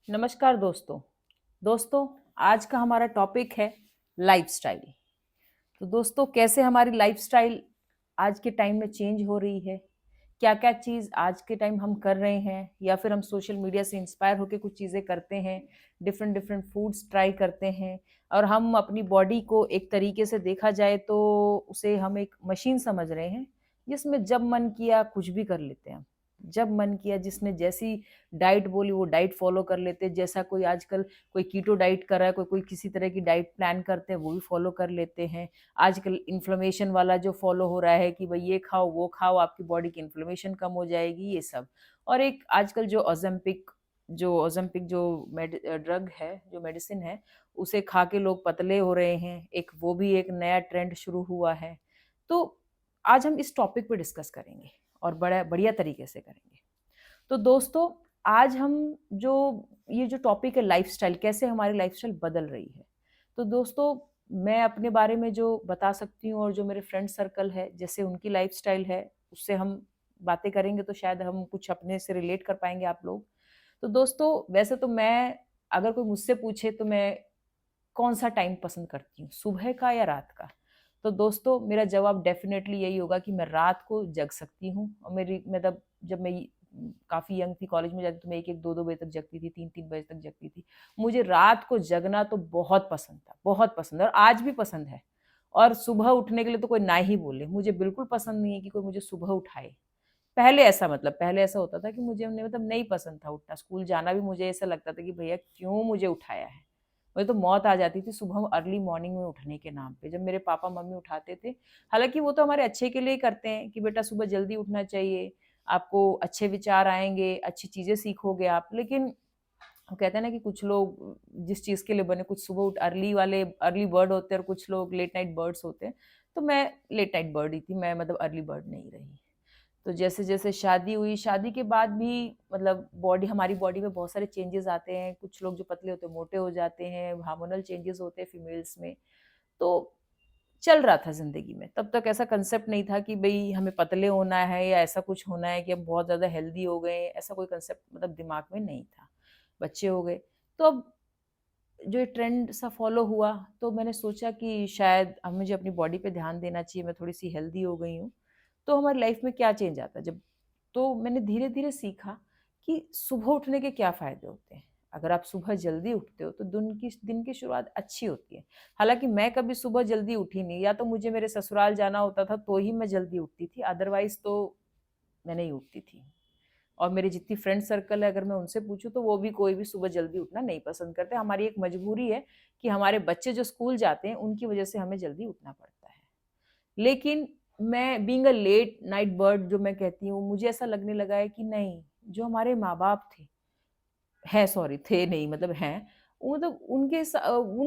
नमस्कार दोस्तों। दोस्तों, आज का हमारा टॉपिक है लाइफस्टाइल। तो दोस्तों, कैसे हमारी लाइफस्टाइल आज के टाइम में चेंज हो रही है, क्या क्या चीज़ आज के टाइम हम कर रहे हैं या फिर हम सोशल मीडिया से इंस्पायर होकर कुछ चीज़ें करते हैं, डिफरेंट डिफरेंट फूड्स ट्राई करते हैं और हम अपनी बॉडी को एक तरीके से देखा जाए तो उसे हम एक मशीन समझ रहे हैं जिसमें जब मन किया कुछ भी कर लेते हैं हम। जब मन किया जिसने जैसी डाइट बोली वो डाइट फॉलो कर लेते हैं। जैसा कोई आजकल कोई कीटो डाइट कर रहा है, कोई कोई किसी तरह की डाइट प्लान करते हैं वो भी फॉलो कर लेते हैं। आजकल इन्फ्लेमेशन वाला जो फॉलो हो रहा है कि भाई ये खाओ वो खाओ, आपकी बॉडी की इन्फ्लेमेशन कम हो जाएगी, ये सब। और एक आजकल जो ओज़ेम्पिक जो ड्रग है, जो मेडिसिन है, उसे खा के लोग पतले हो रहे हैं। एक वो भी एक नया ट्रेंड शुरू हुआ है। तो आज हम इस टॉपिक पे डिस्कस करेंगे और बड़ा बढ़िया तरीके से करेंगे। तो दोस्तों, आज हम जो ये जो टॉपिक है लाइफ़स्टाइल, कैसे हमारी लाइफ़स्टाइल बदल रही है। तो दोस्तों, मैं अपने बारे में जो बता सकती हूँ और जो मेरे फ्रेंड सर्कल है, जैसे उनकी लाइफ़स्टाइल है, उससे हम बातें करेंगे तो शायद हम कुछ अपने से रिलेट कर पाएँगे आप लोग। तो दोस्तों, वैसे तो मैं अगर कोई मुझसे पूछे तो मैं कौन-सा टाइम पसंद करती हूँ, सुबह का या रात का? तो दोस्तों, मेरा जवाब डेफ़िनेटली यही होगा कि मैं रात को जग सकती हूँ और मेरी मतलब जब मैं काफ़ी यंग थी, कॉलेज में जाती तो मैं 1-1, 2-2 बजे तक जगती थी, 3-3 बजे तक जगती थी। मुझे रात को जगना तो बहुत पसंद था, बहुत पसंद है और आज भी पसंद है। और सुबह उठने के लिए तो कोई ना ही बोले, मुझे बिल्कुल पसंद नहीं है कि कोई मुझे सुबह उठाए। पहले ऐसा होता था कि मुझे मतलब नहीं पसंद था उठना, स्कूल जाना भी मुझे ऐसा लगता था कि भैया क्यों मुझे उठाया है? मुझे तो मौत आ जाती थी सुबह अर्ली मॉर्निंग में उठने के नाम पे, जब मेरे पापा-मम्मी उठाते थे। हालाँकि वो तो हमारे अच्छे के लिए ही करते हैं कि बेटा सुबह जल्दी उठना चाहिए, आपको अच्छे विचार आएँगे, अच्छी चीज़ें सीखोगे आप। लेकिन वो कहते हैं ना कि कुछ लोग जिस चीज़ के लिए बने, कुछ सुबह उठ अर्ली बर्ड होते हैं और कुछ लोग लेट नाइट बर्ड्स होते हैं। तो मैं लेट नाइट बर्ड ही थी, मैं मतलब अर्ली बर्ड नहीं रही। तो जैसे-जैसे शादी हुई, शादी के बाद भी मतलब हमारी बॉडी में बहुत सारे चेंजेज़ आते हैं। कुछ लोग जो पतले होते हैं, मोटे हो जाते हैं, हार्मोनल चेंजेज़ होते हैं फीमेल्स में। तो चल रहा था ज़िंदगी में। तब तक ऐसा कांसेप्ट नहीं था कि भई हमें पतले होना है या ऐसा कुछ होना है कि हम बहुत ज़्यादा हेल्दी हो गए, ऐसा कोई कांसेप्ट मतलब दिमाग में नहीं था। बच्चे हो गए। तो अब जो ये ट्रेंड सा फ़ॉलो हुआ, तो मैंने सोचा कि शायद अब मुझे अपनी बॉडी पे ध्यान देना चाहिए, मैं थोड़ी-सी हेल्दी हो गई हूँ। तो हमारी लाइफ़ में क्या चेंज आता है जब तो मैंने धीरे-धीरे सीखा कि सुबह उठने के क्या फ़ायदे होते हैं। अगर आप सुबह जल्दी उठते हो तो दिन की शुरुआत अच्छी होती है। हालाँकि मैं कभी सुबह जल्दी उठी नहीं, या तो मुझे मेरे ससुराल जाना होता था तो ही मैं जल्दी उठती थी, अदरवाइज़ तो मैं नहीं उठती थी। और मेरी जितनी फ्रेंड सर्कल है, अगर मैं उनसे पूछूँ तो वो भी कोई भी सुबह जल्दी उठना नहीं पसंद करते। हमारी एक मजबूरी है कि हमारे बच्चे जो स्कूल जाते हैं उनकी वज़ह से हमें जल्दी उठना पड़ता है। लेकिन मैं being a late night bird जो मैं कहती हूँ, मुझे ऐसा लगने लगा है कि नहीं, जो हमारे माँ-बाप हैं सॉरी थे नहीं मतलब हैं, वो मतलब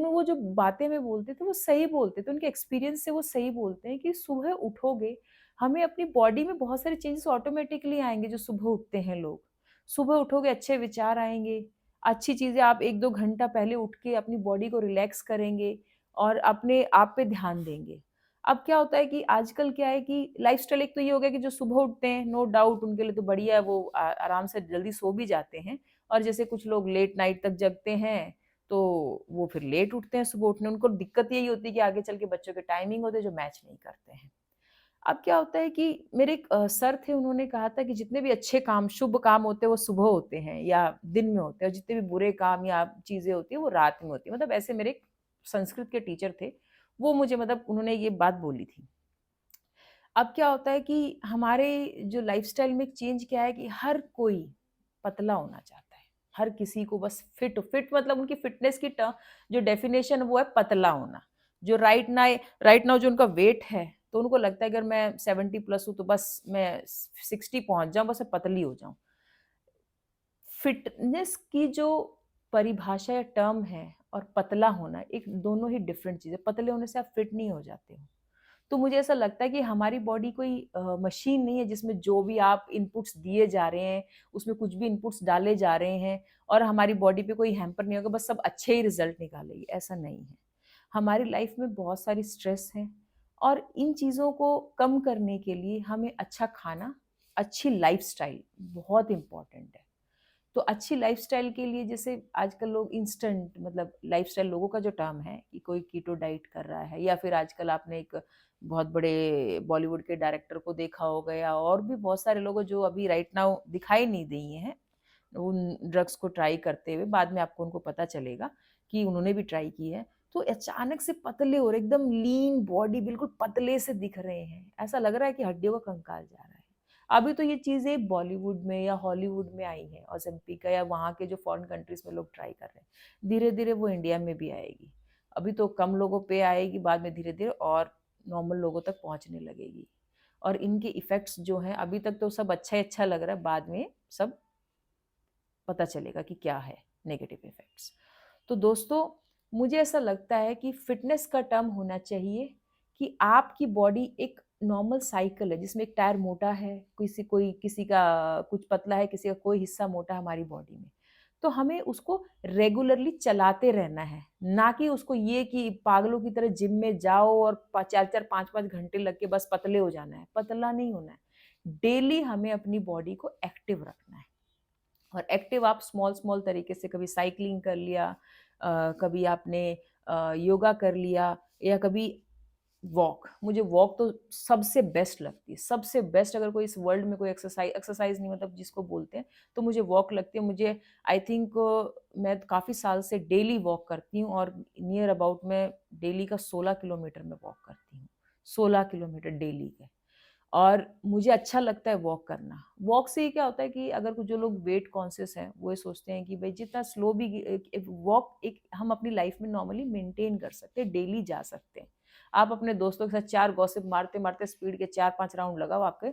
वो जो बातें में बोलते थे वो सही बोलते थे, उनके एक्सपीरियंस से वो सही बोलते हैं कि सुबह उठोगे, हमें अपनी बॉडी में बहुत सारे चेंजेस ऑटोमेटिकली आएँगे जो सुबह उठते हैं लोग। सुबह उठोगे अच्छे विचार आएँगे, अच्छी चीज़ें आप 1-2 घंटा पहले उठ के अपनी बॉडी को रिलैक्स करेंगे और अपने आप पे ध्यान देंगे। अब क्या होता है कि आजकल क्या है कि लाइफ़स्टाइल एक तो ये हो गया कि जो सुबह उठते हैं, नो डाउट उनके लिए तो बढ़िया है, वो आराम से जल्दी सो भी जाते हैं। और जैसे कुछ लोग लेट नाइट तक जगते हैं, तो वो फिर लेट उठते हैं सुबह उठने उनको दिक्कत यही होती है कि आगे चल के बच्चों के टाइमिंग होते हैं जो मैच नहीं करते हैं। अब क्या होता है कि मेरे एक सर थे, उन्होंने कहा था कि जितने भी अच्छे काम, शुभ काम होते हैं वो सुबह होते हैं या दिन में होते हैं, और जितने भी बुरे काम या चीज़ें होती हैं वो रात में होती हैं। मतलब ऐसे मेरे एक संस्कृत के टीचर थे, वो मुझे मतलब उन्होंने ये बात बोली थी। अब क्या होता है कि हमारे जो लाइफ़स्टाइल में चेंज क्या है कि हर कोई पतला होना चाहता है। हर किसी को बस फिट मतलब उनकी फिटनेस की जो डेफिनेशन वो है पतला होना। जो राइट नाउ जो उनका वेट है, तो उनको लगता है अगर मैं 70 प्लस हूँ तो बस मैं 60 पहुँच जाऊँ, बस मैं पतली हो जाऊँ। फिटनेस की जो परिभाषा या टर्म है और पतला होना एक दोनों ही डिफरेंट चीज़ है। पतले होने से आप फिट नहीं हो जाते हो। तो मुझे ऐसा लगता है कि हमारी बॉडी कोई मशीन नहीं है जिसमें जो भी आप इनपुट्स दिए जा रहे हैं, उसमें कुछ भी इनपुट्स डाले जा रहे हैं और हमारी बॉडी पे कोई हैम्पर नहीं होगा, बस सब अच्छे ही रिज़ल्ट निकालेगी, ऐसा नहीं है। हमारी लाइफ में बहुत सारी स्ट्रेस है और इन चीज़ों को कम करने के लिए हमें अच्छा खाना, अच्छी लाइफ़स्टाइल बहुत इम्पोर्टेंट है। तो अच्छी लाइफस्टाइल के लिए जैसे आजकल लोग इंस्टेंट मतलब लाइफस्टाइल लोगों का जो टर्म है कि कोई कीटो डाइट कर रहा है, या फिर आजकल आपने एक बहुत बड़े बॉलीवुड के डायरेक्टर को देखा होगा, या और भी बहुत सारे लोग जो अभी राइट नाउ दिखाई नहीं दिए हैं उन ड्रग्स को ट्राई करते हुए, बाद में आपको उनको पता चलेगा कि उन्होंने भी ट्राई की है। तो अचानक से पतले हो रहे, एकदम लीन बॉडी, बिल्कुल पतले से दिख रहे हैं, ऐसा लग रहा है कि हड्डियों का कंकाल जा रहा है। अभी तो ये चीजें बॉलीवुड में या हॉलीवुड में आई है, ओलंपिक का या वहाँ के जो फॉरेन कंट्रीज में लोग ट्राई कर रहे हैं, धीरे धीरे वो इंडिया में भी आएगी। अभी तो कम लोगों पे आएगी, बाद में धीरे धीरे और नॉर्मल लोगों तक पहुंचने लगेगी। और इनके इफेक्ट्स जो हैं, अभी तक तो सब अच्छा ही अच्छा लग रहा है, बाद में सब पता चलेगा कि क्या है नेगेटिव इफेक्ट्स। तो दोस्तों, मुझे ऐसा लगता है कि फिटनेस का टर्म होना चाहिए कि आपकी बॉडी एक नॉर्मल साइकिल है, जिसमें एक टायर मोटा है, किसी का कुछ पतला है, किसी का कोई हिस्सा मोटा है हमारी बॉडी में। तो हमें उसको रेगुलरली चलाते रहना है, ना कि उसको ये कि पागलों की तरह जिम में जाओ और 4-4 5-5 घंटे लग के बस पतले हो जाना है। पतला नहीं होना है, डेली हमें अपनी बॉडी को एक्टिव रखना है। और एक्टिव आप स्मॉल स्मॉल तरीके से, कभी साइकिलिंग कर लिया, कभी आपने योगा कर लिया, या कभी वॉक। मुझे वॉक तो सबसे बेस्ट लगती है, सबसे बेस्ट। अगर कोई इस वर्ल्ड में कोई एक्सरसाइज नहीं मतलब जिसको बोलते हैं, तो मुझे वॉक लगती है। मुझे आई थिंक मैं काफ़ी साल से डेली वॉक करती हूँ, और नियर अबाउट मैं डेली का 16 किलोमीटर में वॉक करती हूँ, 16 किलोमीटर डेली के। और मुझे अच्छा लगता है वॉक करना। वॉक से ही क्या होता है कि अगर कुछ जो लोग वेट कॉन्शियस हैं, वो ये सोचते हैं कि भाई जितना स्लो भी वॉक एक हम अपनी लाइफ में नॉर्मली मेंटेन कर सकते हैं, डेली जा सकते हैं। आप अपने दोस्तों के साथ 4 गॉसिप मारते मारते स्पीड के 4-5 राउंड लगाओ, आपके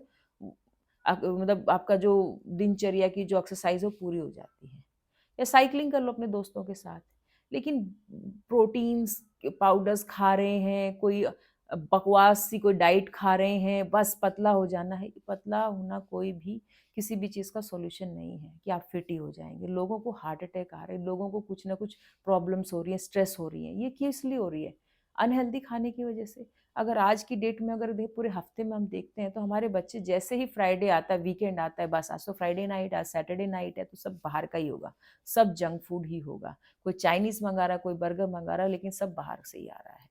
मतलब आपका जो दिनचर्या की जो एक्सरसाइज है वो पूरी हो जाती है। या साइकिलिंग कर लो अपने दोस्तों के साथ। लेकिन प्रोटीन्स पाउडर्स खा रहे हैं, कोई बकवास सी कोई डाइट खा रहे हैं, बस पतला हो जाना है। पतला होना कोई भी किसी भी चीज़ का सॉल्यूशन नहीं है कि आप फिट ही हो जाएंगे। लोगों को हार्ट अटैक आ रहे हैं, लोगों को कुछ ना कुछ प्रॉब्लम्स हो रही हैं, स्ट्रेस हो रही है। ये किस लिए हो रही है? अनहेल्दी खाने की वजह से। अगर आज की डेट में अगर पूरे हफ्ते में हम देखते हैं, तो हमारे बच्चे जैसे ही फ्राइडे आता है, वीकेंड आता है, बस आज तो फ्राइडे नाइट, आज सैटरडे नाइट है, तो सब बाहर का ही होगा, सब जंक फूड ही होगा। कोई चाइनीज मंगा रहा है, कोई बर्गर मंगा रहा है, लेकिन सब बाहर से ही आ रहा है।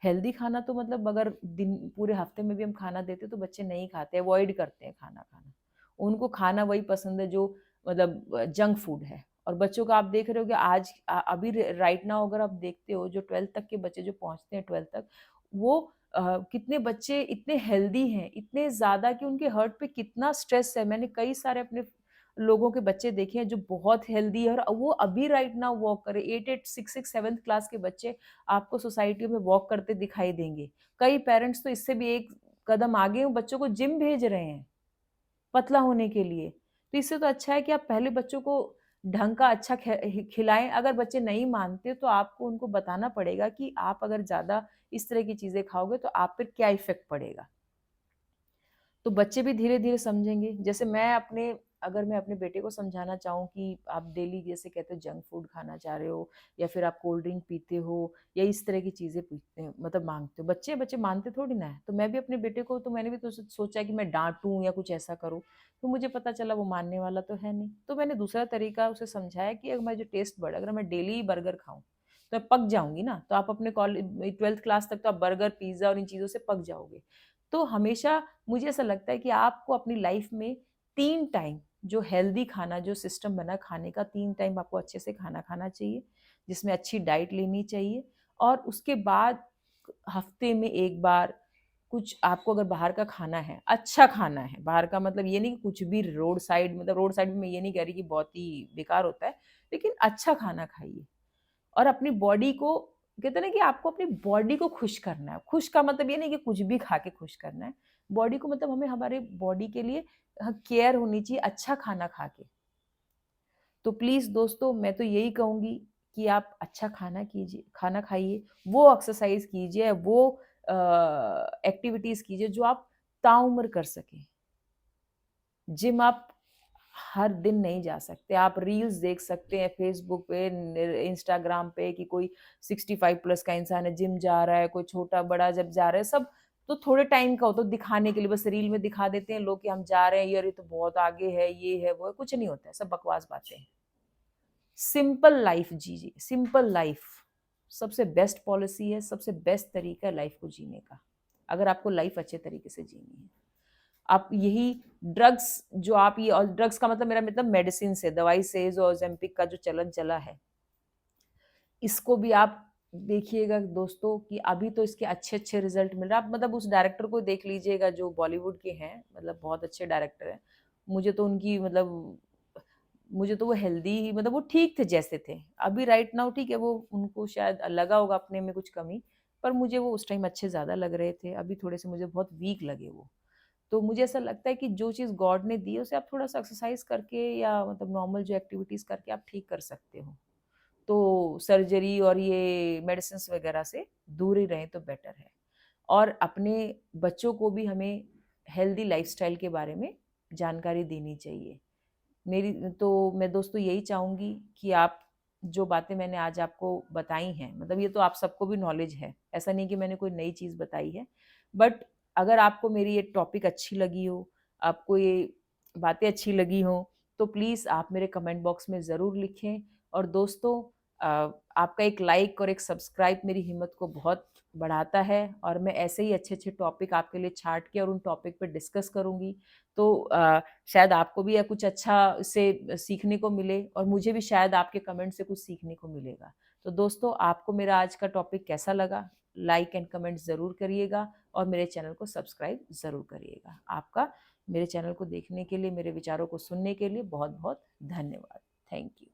हेल्दी खाना तो मतलब अगर दिन पूरे हफ्ते में भी हम खाना देते तो बच्चे नहीं खाते, अवॉइड करते हैं खाना खाना। उनको खाना वही पसंद है जो मतलब जंक फूड है। और बच्चों का आप देख रहे हो कि आज अभी राइट नाउ अगर आप देखते हो, जो 12th तक के बच्चे जो पहुंचते हैं 12th तक, वो कितने बच्चे इतने हेल्दी हैं, इतने ज़्यादा कि उनके हर्ट पे कितना स्ट्रेस है। मैंने कई सारे अपने लोगों के बच्चे देखे हैं जो बहुत हेल्दी है, और वो अभी राइट नाउ वॉक करे। 8 6 7 क्लास के बच्चे आपको सोसाइटी में वॉक करते दिखाई देंगे। कई पेरेंट्स तो इससे भी एक कदम आगे हैं, बच्चों को जिम भेज रहे हैं पतला होने के लिए। तो इससे तो अच्छा है कि आप पहले बच्चों को ढंग का अच्छा खिलाएं। अगर बच्चे नहीं मानते तो आपको उनको बताना पड़ेगा कि आप अगर ज़्यादा इस तरह की चीज़ें खाओगे तो आप पर क्या इफ़ेक्ट पड़ेगा। तो बच्चे भी धीरे धीरे समझेंगे। जैसे अगर मैं अपने बेटे को समझाना चाहूँ कि आप डेली जैसे कहते हो जंक फूड खाना चाह रहे हो, या फिर आप कोल्ड ड्रिंक पीते हो, या इस तरह की चीज़ें पीते हैं मतलब मांगते हो, बच्चे बच्चे मानते थोड़ी ना है। तो मैं भी अपने बेटे को, तो मैंने भी तो सोचा कि मैं डांटूं या कुछ ऐसा करूँ, तो मुझे पता चला वो मानने वाला तो है नहीं। तो मैंने दूसरा तरीका उसे समझाया कि अगर मैं जो टेस्ट बर्ड, अगर मैं डेली बर्गर खाऊं तो मैं पक जाऊंगी ना। तो आप अपने कॉलेज 12th क्लास तक तो आप बर्गर पिज्ज़ा और इन चीज़ों से पक जाओगे। तो हमेशा मुझे ऐसा लगता है कि आपको अपनी लाइफ में 3 टाइम जो हेल्दी खाना, जो सिस्टम बना खाने का, 3 टाइम आपको अच्छे से खाना खाना चाहिए, जिसमें अच्छी डाइट लेनी चाहिए। और उसके बाद हफ्ते में 1 बार कुछ आपको अगर बाहर का खाना है, अच्छा खाना है, बाहर का मतलब ये नहीं कि कुछ भी रोड साइड, मतलब रोड साइड में मैं ये नहीं कह रही कि बहुत ही बेकार होता है, लेकिन अच्छा खाना खाइए। और अपनी बॉडी को, कहते हैं ना कि आपको अपनी बॉडी को खुश करना है। खुश का मतलब ये नहीं कि कुछ भी खा के खुश करना है। बॉडी को मतलब हमें हमारे बॉडी के लिए केयर होनी चाहिए अच्छा खाना खा के। तो प्लीज़ दोस्तों, मैं तो यही कहूँगी कि आप अच्छा खाना कीजिए, खाना खाइए, वो एक्सरसाइज़ कीजिए, वो एक्टिविटीज़ कीजिए जो आप ताउम्र कर सकें। जिम आप हर दिन नहीं जा सकते। आप रील्स देख सकते हैं फेसबुक पे, इंस्टाग्राम पे कि कोई 65 प्लस का इंसान है, जिम जा रहा है, कोई छोटा बड़ा जब जा रहा है, सब तो थोड़े टाइम का हो, तो दिखाने के लिए बस रील में दिखा देते हैं लोग कि हम जा रहे हैं, यार ये तो बहुत आगे है, ये है वो है। कुछ नहीं होता है, सब बकवास बातें हैं। सिंपल लाइफ जीजिए, सिंपल लाइफ सबसे बेस्ट पॉलिसी है, सबसे बेस्ट तरीका है लाइफ को जीने का, अगर आपको लाइफ अच्छे तरीके से जीनी है। आप यही ड्रग्स, जो आप ये, और ड्रग्स का मतलब मेरा मतलब मेडिसिन से, दवाई से, जो ओजेम्पिक का जो चलन चला है, इसको भी आप देखिएगा दोस्तों कि अभी तो इसके अच्छे अच्छे रिजल्ट मिल रहे हैं। आप मतलब उस डायरेक्टर को देख लीजिएगा जो बॉलीवुड के हैं, मतलब बहुत अच्छे डायरेक्टर हैं। मुझे तो उनकी मतलब, मुझे तो वो हेल्दी, मतलब वो ठीक थे जैसे थे। अभी राइट नाउ ठीक है, वो उनको शायद लगा होगा अपने में कुछ कमी, पर मुझे वो उस टाइम अच्छे ज़्यादा लग रहे थे। अभी थोड़े से मुझे बहुत वीक लगे वो। तो मुझे ऐसा लगता है कि जो चीज़ गॉड ने दी है उसे आप थोड़ा सा एक्सरसाइज करके या मतलब नॉर्मल जो एक्टिविटीज़ करके आप ठीक कर सकते हो। तो सर्जरी और ये मेडिसिन्स वगैरह से दूर ही रहें तो बेटर है। और अपने बच्चों को भी हमें हेल्दी लाइफस्टाइल के बारे में जानकारी देनी चाहिए। मेरी तो मैं दोस्तों यही चाहूँगी कि आप, जो बातें मैंने आज आपको बताई हैं, मतलब ये तो आप सबको भी नॉलेज है, ऐसा नहीं कि मैंने कोई नई चीज़ बताई है। बट अगर आपको मेरी ये टॉपिक अच्छी लगी हो, आपको ये बातें अच्छी लगी हो, तो प्लीज़ आप मेरे कमेंट बॉक्स में ज़रूर लिखें। और दोस्तों, आपका एक लाइक और एक सब्सक्राइब मेरी हिम्मत को बहुत बढ़ाता है, और मैं ऐसे ही अच्छे अच्छे टॉपिक आपके लिए छांट के और उन टॉपिक पे डिस्कस करूँगी। तो शायद आपको भी कुछ अच्छा इससे सीखने को मिले, और मुझे भी शायद आपके कमेंट से कुछ सीखने को मिलेगा। तो दोस्तों, आपको मेरा आज का टॉपिक कैसा लगा, लाइक एंड कमेंट ज़रूर करिएगा, और मेरे चैनल को सब्सक्राइब ज़रूर करिएगा। आपका मेरे चैनल को देखने के लिए, मेरे विचारों को सुनने के लिए बहुत बहुत धन्यवाद। Thank you.